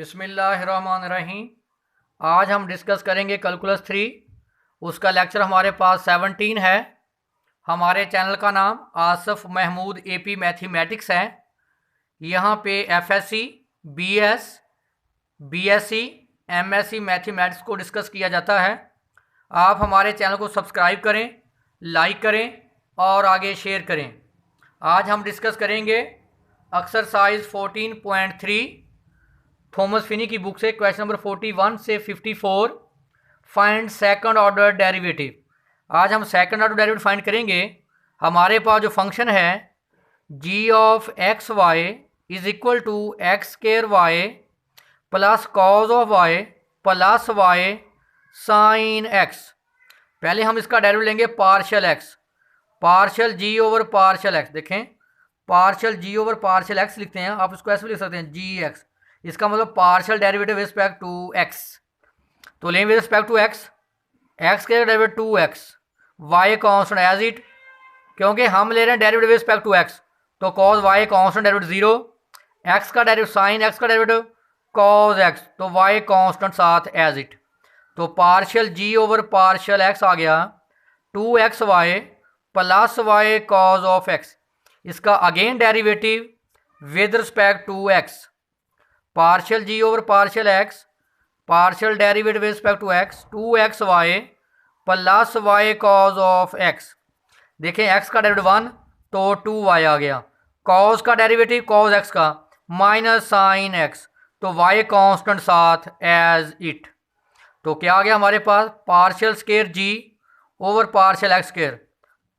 बिस्मिल्लाहिर्रहमानिर्रहीम। आज हम डिस्कस करेंगे कैलकुलस 3। उसका लेक्चर हमारे पास 17 है। हमारे चैनल का नाम आसफ महमूद एपी मैथमेटिक्स है। यहाँ पे FSC, BS, BSc, MSc mathematics को डिस्कस किया जाता है। आप हमारे चैनल को सब्सक्राइब करें, लाइक करें और आगे शेयर करें। आज हम डिस्कस करेंगे एक्सरसाइज 14.3 थॉमस फिनी की बुक से क्वेश्चन नंबर 41 से 54 फाइंड सेकंड ऑर्डर डेरिवेटिव। आज हम सेकंड ऑर्डर डेरिवेटिव फाइंड करेंगे। हमारे पास जो फंक्शन है g of x y is equal to x square y plus cos of y plus y sine x. पहले हम इसका डेरिवेटिव लेंगे partial x, partial g over partial x. देखें, partial g over partial x लिखते हैं, आप इसको ऐसे भी लिख सकते हैं जी एक्स। इसका मतलब partial derivative with respect to x. तो लें with respect to x, x के derivative two x, y constant as it, क्योंकि हम ले रहे हैं derivative with respect to x, तो cos y constant derivative zero, x का डेरिवेटिव साइन एक्स का डेरिवेटिव कॉज एक्स, तो वाई कांस्टेंट साथ एज इट। तो partial g over partial x आ गया two x y plus y cos of x. इसका again derivative with respect to x, partial g over partial x, partial derivative with respect to x, two x y plus y cos of x. देखें, x का derivative 1 तो 2y आ गया, cos का derivative cos x का minus sine x, तो y constant साथ as it. तो क्या आ गया हमारे पास, partial square g over partial x square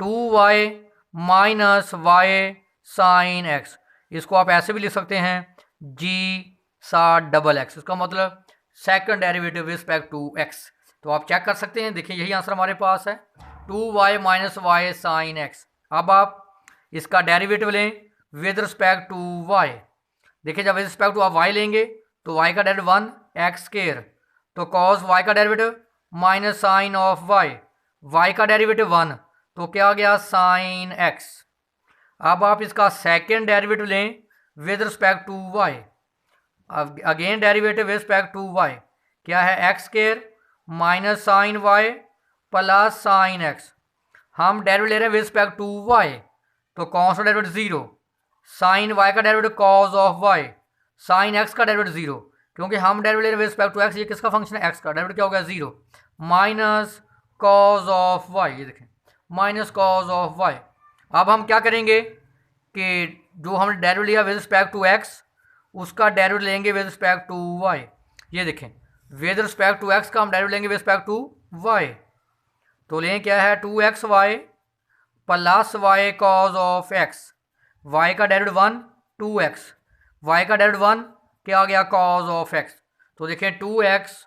2y minus y sine x. इसको आप ऐसे भी लिख सकते हैं जी साथ डबल एक्स, इसका मतलब second derivative with respect to x. तो आप चेक कर सकते हैं, देखिए यही आंसर हमारे पास है 2y minus y sine x. अब आप इसका डेरिवेटिव लें विद रिस्पेक्ट टू y। देखिए, जब विद रिस्पेक्ट टू आप y लेंगे तो y का डेरिवेटिव 1 एक्स स्क्वायर, तो कॉस y का derivative minus sine of y का डेरिवेटिव 1, तो क्या आ गया साइन x। अब आप इसका सेकेंड डेरिवेटिव लें with respect to y, again derivative with respect to y, क्या है x square minus sine y plus sine x। हम डेरिवेटिव ले रहे हैं विद रिस्पेक्ट टू y, तो constant derivative zero, sine y का derivative cos of y, sine x का derivative zero, क्योंकि हम डेरिवेटिव ले रहे हैं विद रिस्पेक्ट टू x। ये किसका फंक्शन है, x का डेरिवेटिव क्या हो गया zero, minus cos of y। ये देखें माइनस कॉज ऑफ y। अब हम क्या करेंगे कि जो हमने डेरिवेटिव लिया विद रिस्पेक्ट टू x, उसका डेरिवेटिव लेंगे विद रिस्पेक्ट टू y। ये देखें, विद रिस्पेक्ट टू x का हम डेरिवेटिव लेंगे विद रिस्पेक्ट टू y, तो लें क्या है 2xy plus y cos of x। y का डेरिवेटिव 1 2x, y का डेरिवेटिव 1 क्या आ गया कॉज ऑफ x, तो देखें 2x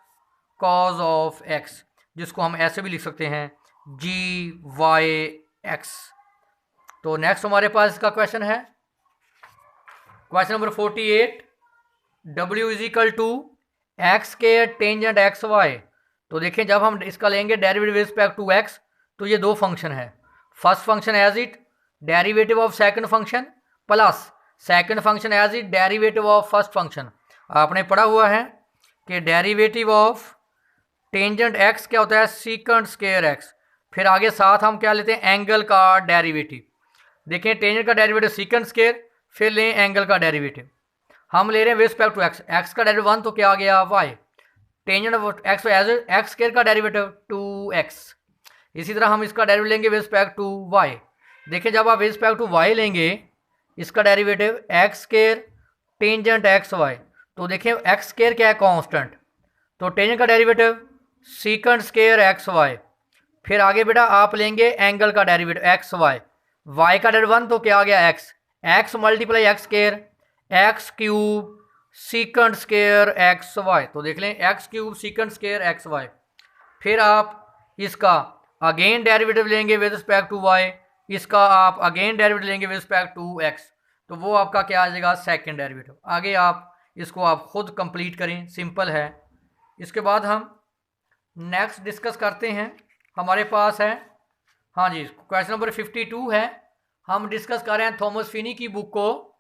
कॉज ऑफ x, जिसको हम ऐसे भी लिख सकते हैं जी वाई एक्स। तो नेक्स्ट हमारे पास इसका क्वेश्चन है question number 48, w is equal to x के टेंजेंट एक्स वाई। तो देखिए, जब हम इसका लेंगे derivative with respect to x, तो ये दो फंक्शन है। First function as it derivative of second function plus second function as it derivative of first function. आपने पढ़ा हुआ है कि डेरिवेटिव ऑफ टेंजेंट x क्या होता है, सीकंड स्क्वायर x। फिर आगे साथ हम क्या लेते हैं, एंगल का डेरिवेटिव। देखें, टेंजेंट का डेरिवेटिव सीकंड स्क्वायर, फिर लें एंगल का डेरिवेटिव। हम ले रहे हैं with respect to x, x का डेरिवेटिव 1 तो क्या आ गया y, tangent of x as x square का डेरिवेटिव 2x। इसी तरह हम इसका डेरिवेटिव लेंगे विद रिस्पेक्ट टू y। देखिए, जब आप विद रिस्पेक्ट टू y लेंगे इसका derivative x square tangent x y, तो देखिए एक्स स्क्वायर क्या है कांस्टेंट, तो टेंजेंट का derivative secant square x y. फिर आगे बेटा आप लेंगे एंगल का डेरिवेटिव एक्स वाई, वाई का डेरिवेटिव 1 तो क्या आ गया x, x multiply x square x cube secant square x y, तो देख लें x cube secant square x y. फिर आप इसका अगेन डेरिवेटिव लेंगे विद रिस्पेक्ट टू वाई, इसका आप अगेन डेरिवेटिव लेंगे विद रिस्पेक्ट टू एक्स, तो वो आपका क्या आ जाएगा सेकंड डेरिवेटिव। आगे आप इसको आप खुद कंप्लीट करें, सिंपल है। इसके बाद हम नेक्स्ट डिस्कस करते हैं। हमारे पास है, हाँ जी, क्वेश्चन नंबर 52 है। हम डिस्कस कर रहे हैं थॉमस फिनी की बुक को।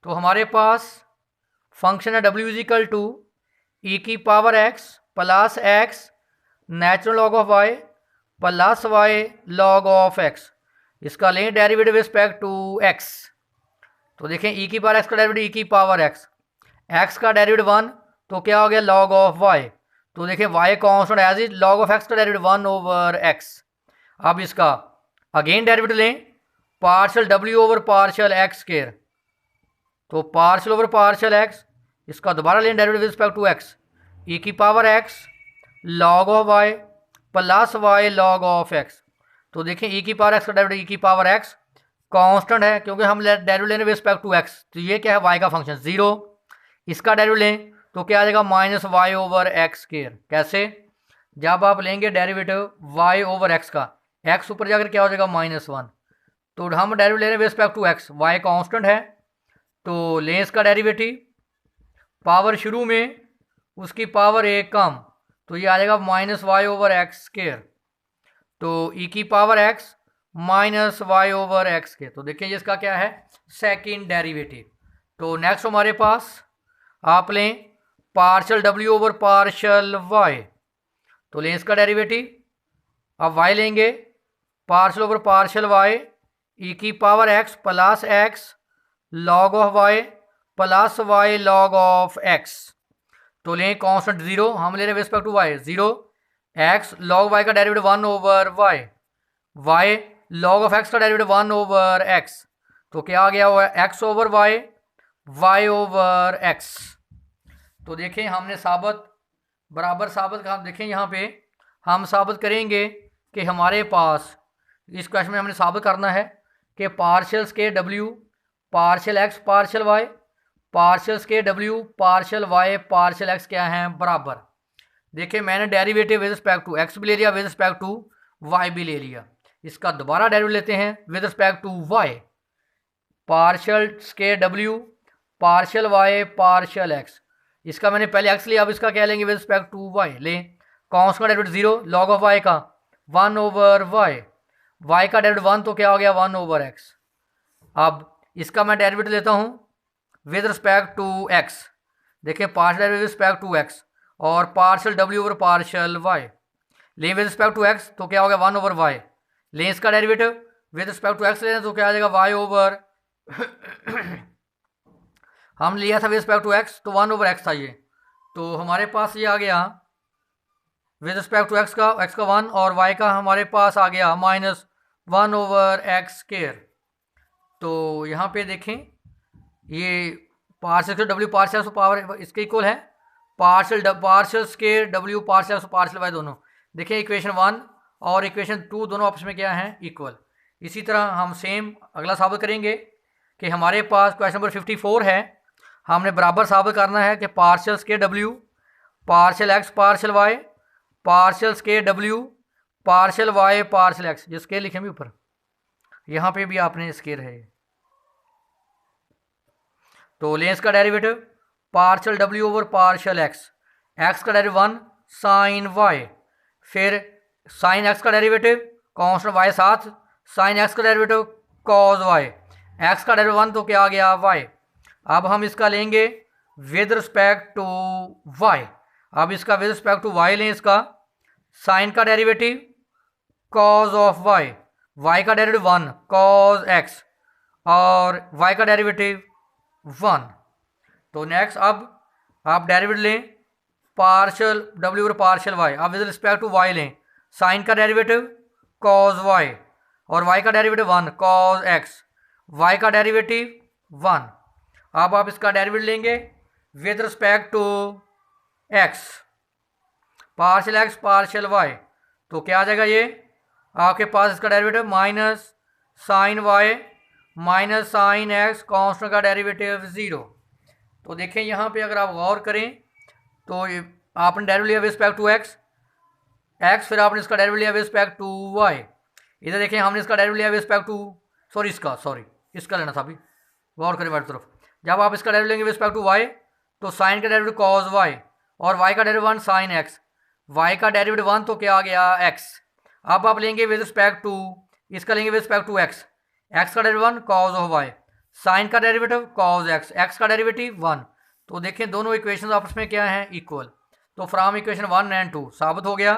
तो हमारे पास फंक्शन है w इज इक्वल टू ई की power x plus x natural log of y plus y log of x। इसका लें डेरिवेटिव रिस्पेक्ट टू x। तो देखें ई की पावर x का डेरिवेटिव ई की पावर x का डेरिवेटिव 1 तो क्या हो गया लॉग ऑफ y। तो देखें y constant as is log of x का डेरिवेटिव 1 ओवर x। अब इसका अगेन डेरिवेटिव लें partial w over partial x square. तो पार्शियल ओवर पार्शियल x, इसका दोबारा लें derivative respect to x e की power x log of y plus y log of x। तो देखें ई की पावर x का डेरिवेटिव ई की पावर x कांस्टेंट है क्योंकि हम डेरिवेटिव लेने रिस्पेक्ट टू x। तो ये क्या है y का फंक्शन 0। इसका डेरिवेटिव लें तो क्या आ जाएगा minus y over x square. कैसे? जब आप लेंगे डेरिवेटिव y ओवर x का, x ऊपर जाकर क्या हो जाएगा -1। तो हम डेरिवेटिव ले रहे हैं respect to x, y constant है तो लें इसका डेरिवेटिव, पावर शुरू में उसकी पावर एक कम तो ये आ जाएगा minus y over x square. तो ई की power x minus y over x के। तो देखिए इसका क्या है सेकंड डेरिवेटिव। तो नेक्स्ट हमारे पास आप लें partial w over partial y। तो लें इसका डेरिवेटिव, अब y लेंगे partial over partial y e की power x plus x log of y plus y log of x। तो लें कांस्टेंट 0, हम ले रहे हैं respect to y 0, x log y का derivative 1 over y log of x का डेरिवेटिव 1 ओवर x। तो क्या आ गया हुआ x over y over x। तो देखें हमने साबित बराबर साबित का, देखें यहाँ पे हम साबित करेंगे कि हमारे पास इस क्वेश्चन में हमने साबित करना है कि partial square w partial x partial y partial square w partial y partial x क्या है बराबर। देखिए मैंने derivative with respect to x भी ले लिया, विद रिस्पेक्ट टू y भी ले लिया। इसका दोबारा डेरिवेटिव लेते हैं with respect to y, partial square w partial y partial x। इसका मैंने पहले x लिया, अब इसका क्या लेंगे विद रिस्पेक्ट टू y। लें कांस्टेंट का डेरिवेटिव 0 लॉग ऑफ y का 1 ओवर y का डेरिवेटिव 1 तो क्या हो गया 1 ओवर x। अब इसका मैं डेरिवेटिव लेता हूँ विद रिस्पेक्ट टू x। देखिए partial derivative with respect to x और partial w over partial y। लें विद रिस्पेक्ट टू x तो क्या हो गया 1 ओवर y। लें इसका derivative with respect to x लेना तो क्या आ जाएगा y ओवर हम लिया था विद रिस्पेक्ट टू x तो 1 ओवर x था ये। तो हमारे पास ये आ गया विद रिस्पेक्ट टू x का 1 और y का हमारे पास आ गया -1 ओवर x स्क्वायर। तो यहाँ पे देखें ये पार्शियल w पार्शियल पावर इसके इक्वल है, partial square w partial y दोनों। देखिए इक्वेशन 1 और इक्वेशन 2 दोनों आपस में क्या हैं इक्वल। इसी तरह हम सेम अगला साबित करेंगे कि हमारे पास क्वेश्चन नंबर 54 है, हमने बराबर साबित करना है कि partial square w partial x partial y partial square w partial y partial x। ये स्केल लिखेंगे ऊपर, यहाँ पे भी आपने स्केल है। तो लें इसका derivative partial w over partial x का डेरिवेटिव 1 साइन y, फिर साइन x का डेरिवेटिव कांस्टेंट y साथ साइन x का डेरिवेटिव कॉस y, x का डेरिवेटिव 1 तो क्या आ गया y। अब हम इसका लेंगे विद रिस्पेक्ट टू y। अब इसका विद रिस्पेक्ट टू y लें, इसका साइन का डेरिवेटिव कॉस ऑफ y का डेरिवेटिव 1 कॉस x और y का डेरिवेटिव 1। तो नेक्स्ट अब आप डेरिवेटिव लें partial w over partial y। अब विद रिस्पेक्ट टू y लें साइन का डेरिवेटिव कॉस y और y का डेरिवेटिव 1 कॉस x, y का डेरिवेटिव 1। अब आप इसका डेरिवेटिव लेंगे with respect to x partial x partial y। तो क्या आ जाएगा ये आपके पास इसका derivative minus sine y minus sine x constant का डेरिवेटिव 0। तो देखें यहाँ पे अगर आप गौर करें तो आपने डेरिवेटिव लिया विद रिस्पेक्ट टू x फिर आपने इसका डेरिवेटिव लिया विद रिस्पेक्ट टू y। इधर देखें हमने इसका डेरिवेटिव लिया विद रिस्पेक्ट टू इसका लेना था अभी, गौर करें बाकी तरफ। जब आप इसका डेरिवेटिव लेंगे विद रिस्पेक्ट टू y तो साइन का डेरिवेटिव कॉस y और y का डेरिवेटिव 1 साइन x, y का डेरिवेटिव 1 तो क्या आ गया x। अब आप लेंगे विद रिस्पेक्ट टू, इसका लेंगे विद रिस्पेक्ट टू x का derivative 1 cos of y, sine का डेरिवेटिव कॉस x, x का डेरिवेटिव 1। तो देखें दोनों इक्वेशन आपस में क्या हैं, इक्वल। तो फ्राम इक्वेशन 1 एंड 2 साबित हो गया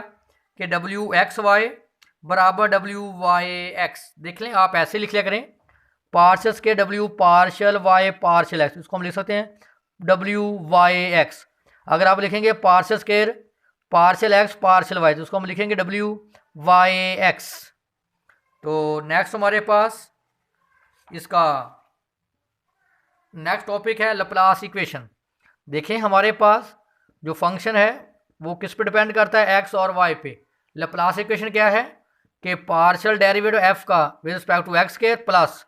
कि डब्ल्यू एक्स वाई बराबर डब्ल्यू वाई एक्स। देख लें, आप ऐसे लिख लिया करें, पार्शियल स्केयर डब्ल्यू पार्शियल वाई पार्शियल एक्स, इसको हम लिख सकते हैं डब्ल्यू वाई एक्स। अगर आप लिखेंगे partial square partial x partial y, तो उसको हम लिखेंगे डब्ल्यू वाई एक्स। तो नेक्स्ट हमारे पास इसका नेक्स्ट टॉपिक है लैप्लास इक्वेशन। देखें हमारे पास जो फंक्शन है वो किस पे डिपेंड करता है, एक्स और वाई पे। लैप्लास इक्वेशन क्या है कि पार्शियल डेरिवेटिव एफ का with respect to x square plus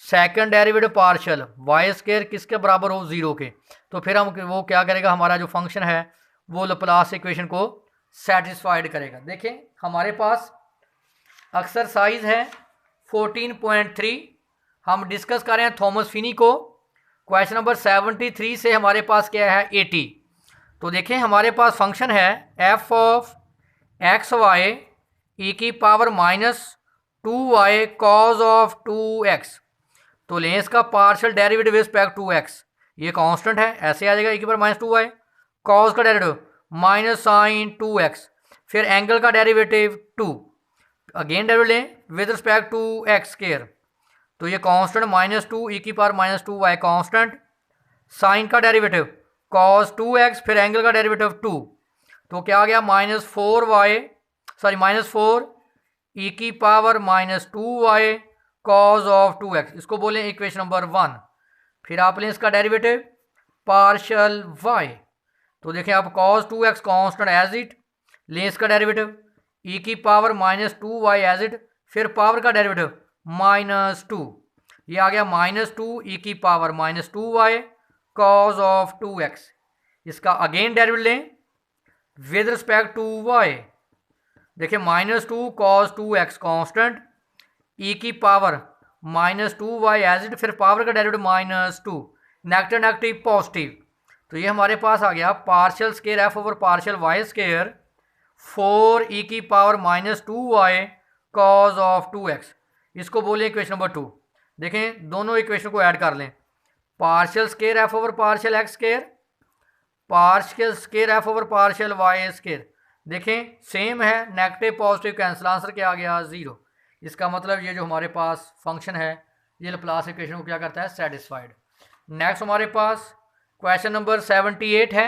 second derivative partial y square किसके बराबर हो, जीरो के। तो फिर हम वो क्या करेगा, हमारा जो फंक्शन है वो लैप्लास इक्वेशन को सेटिस्फाइड करेगा। देखें हमारे पास एक्सरसाइज है 14.3, हम डिस्कस कर रहे हैं थॉमस फिनी को। क्वेश्चन नंबर 73 से हमारे पास क्या है 80। तो देखें हमारे पास फंक्शन है एफ ऑफ एक्स वाई ई की power minus 2y cause of 2x। तो लें इसका partial derivative respect to x, ये कांस्टेंट है, ऐसे आ जाएगा ई की पावर माइनस 2y, कॉज का डेरिवेटिव माइनस साइन 2x, फिर एंगल का डेरिवेटिव 2, अगेन डेरिवेटिव लें with respect to x square. तो ये कांस्टेंट माइनस 2 ई की power minus 2y constant, sine का डेरिवेटिव कॉस 2x, फिर एंगल का डेरिवेटिव 2। तो क्या आ गया माइनस 4 ई की power minus 2y cause of 2x, इसको बोलें इक्वेशन नंबर 1। फिर आप लें इसका डेरिवेटिव पार्शियल y। तो देखें आप cos 2x constant as it, लें इसका डेरिवेटिव ई की power minus 2y as it, फिर पावर का डेरिवेटिव माइनस 2, ये आ गया माइनस 2 ई की power minus 2y cause of 2x। इसका अगेन डेरिवेटिव लें विद रिस्पेक्ट टू y। देखिए minus 2 cos 2x constant, e की power minus 2y as it, फिर पावर का derivative minus 2, negative negative positive. तो ये हमारे पास आ गया partial square f over partial y square 4 e की power minus 2y cause of 2x, इसको बोले इक्वेशन नंबर 2। देखें दोनों इक्वेशन को ऐड कर लें, partial square f over partial x square partial square f over partial y square. देखें same है, नेगेटिव पॉजिटिव कैंसिल, आंसर क्या आ गया 0। इसका मतलब ये जो हमारे पास फंक्शन है ये लैप्लास इक्वेशन को क्या करता है, सेटिस्फाइड। नेक्स्ट हमारे पास क्वेश्चन नंबर 78 है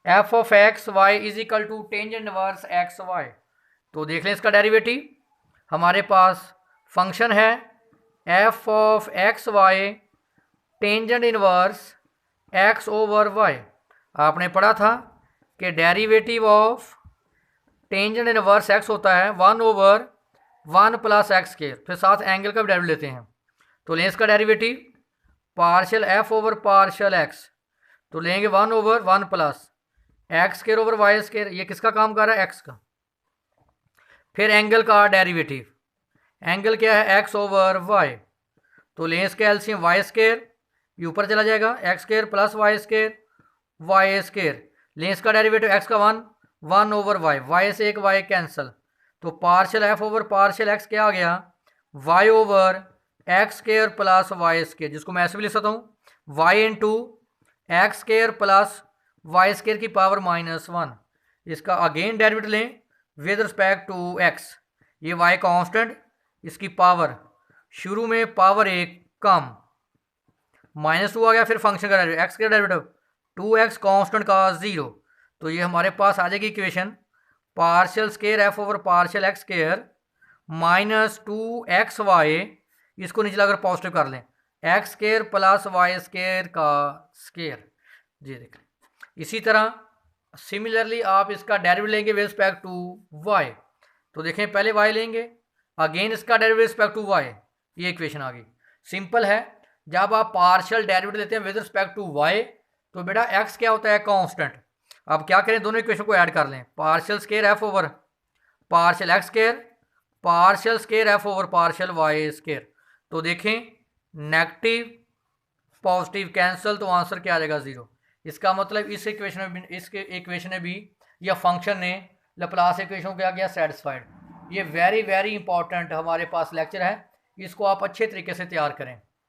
f of x y is equal to tangent inverse x y. तो देख लें इसका डेरिवेटिव, हमारे पास फंक्शन है f of x y tangent inverse x over y. आपने पढ़ा था कि derivative of tangent inverse x होता है 1 ओवर 1 प्लस एक्स स्क्वायर, फिर साथ एंगल का भी डेरिवेटिव लेते हैं। तो लें इसका derivative partial f over partial x, तो लेंगे 1 over 1 plus x square over y square, ये किसका काम कर रहा है, एक्स का। फिर एंगल का डेरिवेटिव, एंगल क्या है एक्स ओवर वाई, तो लें इसका एलसीएम वाई स्क्वायर, ये ऊपर चला जाएगा x square plus y square, लें इसका डेरिवेटिव एक्स का 1 ओवर वाई से एक वाई कैंसिल, तो partial f over partial x क्या आ गया y over x square plus y square, जिसको मैं ऐसे भी लिख सकता हूँ y into x square plus y square की पावर माइनस 1। इसका अगेन डेरिवेटिव लें विद रिस्पेक्ट टू एक्स, ये वाई कांस्टेंट, इसकी पावर शुरू में पावर 1 कम माइनस 2 आ गया, फिर फंक्शन का डेरिवेटिव एक्स का डेरिवेटिव 2x कांस्टेंट का 0। तो ये हमारे पास आ जाएगी equation partial square f over partial x square minus 2xy, इसको नीचे लाकर पॉजिटिव कर लें x square plus y square का स्क्वायर। जी देख लें, इसी तरह सिमिलरली आप इसका डेरिवेटिव लेंगे विद रिस्पेक्ट टू y। तो देखें पहले y लेंगे, अगेन इसका derivative with respect to y, ये इक्वेशन आ गई। सिंपल है, जब आप पार्शियल डेरिवेटिव लेते हैं विद रिस्पेक्ट टू y तो बेटा x क्या होता है कांस्टेंट। अब क्या करें, दोनों इक्वेशन को ऐड कर लें, partial square f over partial x square partial square f over partial y square. तो देखें नेगेटिव पॉजिटिव कैंसिल, तो आंसर क्या आ जाएगा 0। इसका मतलब इस इक्वेशन में भी, इसके इक्वेशन में भी या फंक्शन ने लैप्लास इक्वेशन को क्या किया, सेटिस्फाइड। ये वेरी इंपॉर्टेंट हमारे पास लेक्चर है, इसको आप अच्छे तरीके से तैयार करें।